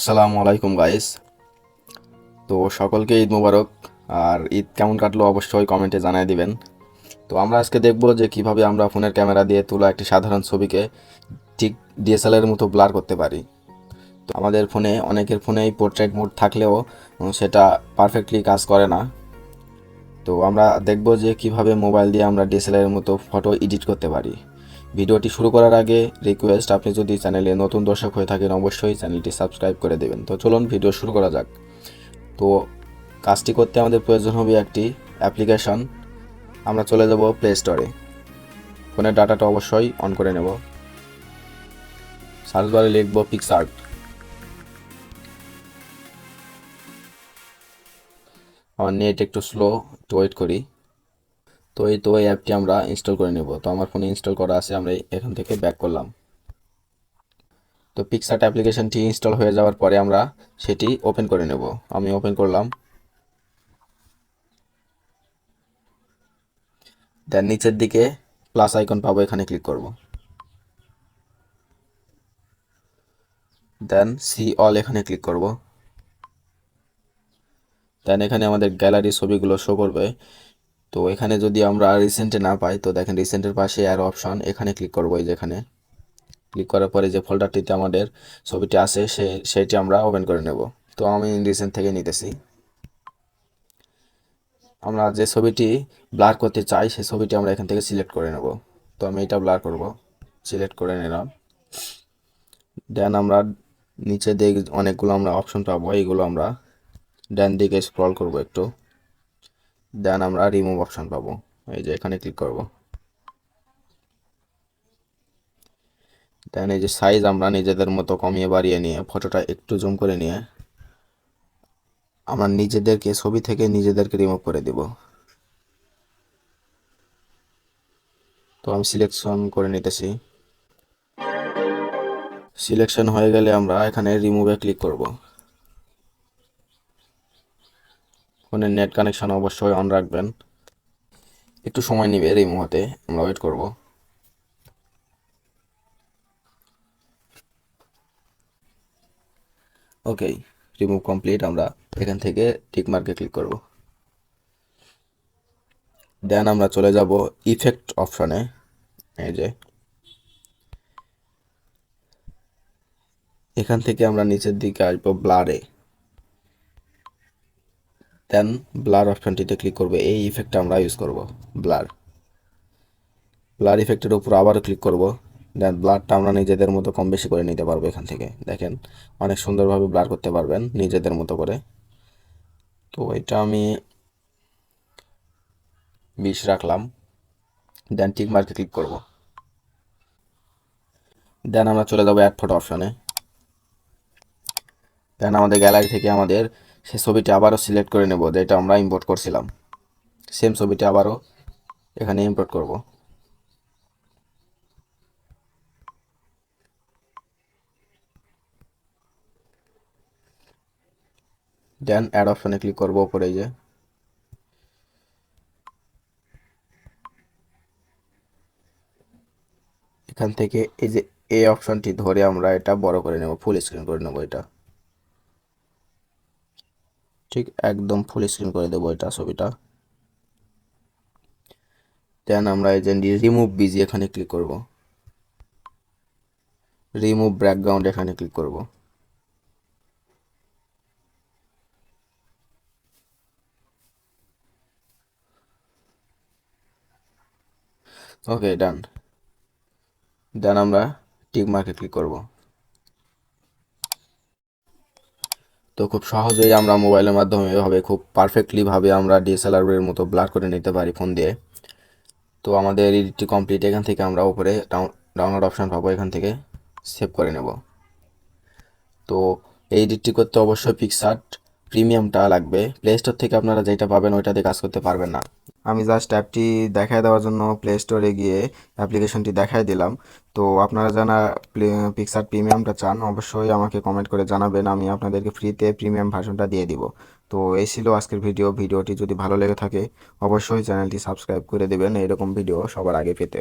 আসসালামু আলাইকুম গাইস। তো সকলকে ঈদ মোবারক। আর ঈদ কেমন কাটলো অবশ্যই কমেন্টে জানিয়ে দিবেন। তো আমরা আজকে দেখব যে কিভাবে আমরা ফোনের ক্যামেরা দিয়ে তোলা একটি সাধারণ ছবিকে ঠিক ডিএসএলআর এর মতো ব্লার করতে পারি। তো আমাদের ফোনে অনেকের ফোনেই পোর্ট্রেট মোড থাকলেও সেটা পারফেক্টলি কাজ করে না। তো আমরা দেখব যে কিভাবে মোবাইল দিয়ে আমরা ডিএসএলআর এর মতো ফটো এডিট করতে পারি। ভিডিওটি শুরু করার আগে রিকোয়েস্ট, আপনি যদি চ্যানেলে নতুন দর্শক হয়ে থাকেন অবশ্যই চ্যানেলটি সাবস্ক্রাইব করে দেবেন। তো চলুন ভিডিও শুরু করা যাক। তো কাজটি করতে আমাদের প্রয়োজন হবে একটি অ্যাপ্লিকেশন। আমরা চলে যাব প্লে স্টোরে। ফোনের ডাটাটা অবশ্যই অন করে নেব। সার্চ বারে লিখব পিক্সআর্ট। আমার নেট একটু স্লো, একটু ওয়েট করি। তো এই অ্যাপটি আমরা ইনস্টল করে নেব। তো আমার ফোনে ইনস্টল করা আছে, আমরা এখান থেকে ব্যাক করলাম। তো পিক্সআর্ট অ্যাপ্লিকেশনটি ইনস্টল হয়ে যাওয়ার পরে আমরা সেটি ওপেন করে নেব। আমি ওপেন করলাম। দেন নিচের দিকে প্লাস আইকন পাবো, এখানে ক্লিক করব। দেন সি অল এখানে ক্লিক করব। দেন এখানে আমাদের গ্যালারি ছবিগুলো শো করবে। তো এখানে যদি আমরা রিসেন্টে না পাই, তো দেখেন রিসেন্টের পাশে অ্যারো অপশন, এখানে ক্লিক করবো। এই যেখানে ক্লিক করার পরে যে ফোল্ডারটিতে আমাদের ছবিটি আছে সেটি আমরা ওপেন করে নেব। তো আমি রিসেন্ট থেকে নিতেছি। আমরা যে ছবিটি ব্লার করতে চাই সেই ছবিটি আমরা এখান থেকে সিলেক্ট করে নেব। তো আমি এটা ব্লার করব, সিলেক্ট করে নিলাম। দেন আমরা নিচে দিকে অনেকগুলো আমরা অপশন পাবো, এইগুলো আমরা ডান দিকে স্ক্রল করব একটু। দেন আমরা রিমুভ অপশন পাবো, এই যে এখানে ক্লিক করব। দেন এই যে সাইজ আমরা নিজেদের মতো কমিয়ে বাড়িয়ে নিয়ে ফটোটা একটু জুম করে নিয়ে আমরা নিজেদেরকে ছবি থেকে নিজেদেরকে রিমুভ করে দিব। তো আমি সিলেকশন করে নিতেছি। সিলেকশন হয়ে গেলে আমরা এখানে রিমুভে ক্লিক করব। ফোনের নেট কানেকশন অবশ্যই অন রাখবেন, একটু সময় নেবে রিমুভ হতে, আমরা ওয়েট করব। ওকে, রিমুভ কমপ্লিট। আমরা এখান থেকে টিক মার্কে ক্লিক করব। দেন আমরা চলে যাব ইফেক্ট অপশনে। এই যে এখান থেকে আমরা নিচের দিকে আসবো ব্লারে। দেন ব্লার অপশনটিতে ক্লিক করব। এই ইফেক্টটা আমরা ইউজ করব, ব্লার। ব্লার ইফেক্টের উপর আবারও ক্লিক করব। দেন ব্লারটা আমরা নিজেদের মতো কম বেশি করে নিতে পারবো। এখান থেকে দেখেন অনেক সুন্দরভাবে ব্লার করতে পারবেন নিজেদের মতো করে। তো এটা আমি 20 রাখলাম। দেন টিক মার্কে ক্লিক করব। দেন আমরা চলে যাব অ্যাড ফটো অপশনে। দেন আমাদের গ্যালারি থেকে আমাদের সে ছবিটি আবারও সিলেক্ট করে নেব যেটা আমরা ইম্পোর্ট করছিলাম। সেম ছবিটি আবারও এখানে ইম্পোর্ট করব। দেন অ্যাড অপশনে ক্লিক করব উপরে। এই যে এখান থেকে এই যে এই অপশনটি ধরে আমরা এটা বড় করে নেব, ফুল স্ক্রিন করে নেব। এটা ঠিক একদম ফুল স্ক্রিন করে দেবো এটা ছবিটা। দেন আমরা এই যে রিমুভ বিজি এখানে ক্লিক করব। রিমুভ ব্যাকগ্রাউন্ড এখানে ক্লিক করব। ওকে ডান। দেন আমরা টিক মার্কে ক্লিক করব। তো খুব সহজেই আমরা মোবাইলের মাধ্যমে এভাবে খুব পারফেক্টলি ভাবে আমরা ডিএসএলআর এর মতো ব্লার করে নিতে পারি ফোন দিয়ে। তো আমাদের এডিটটি কমপ্লিট। এখান থেকে আমরা উপরে ডাউনলোড অপশন পাবো, এখান থেকে সেভ করে নেব। তো এই এডিটটি করতে অবশ্যই পিক্সআর্ট প্রিমিয়ামটা লাগবে। প্লে স্টোর থেকে আপনারা যেটা পাবেন ওইটাতে কাজ করতে পারবেন না। আমি জাস্ট অ্যাপটি দেখায় দেওয়ার জন্য প্লে স্টোরে গিয়ে অ্যাপ্লিকেশনটি দেখায় দিলাম। তো আপনারা যারা পিক্সআর্ট প্রিমিয়ামটা চান অবশ্যই আমাকে কমেন্ট করে জানাবেন, আমি আপনাদেরকে ফ্রিতে প্রিমিয়াম ভার্সনটা দিয়ে দিব। তো এই ছিল আজকের ভিডিওটি যদি ভালো লেগে থাকে অবশ্যই চ্যানেলটি সাবস্ক্রাইব করে দেবেন এরকম ভিডিও সবার আগে পেতে।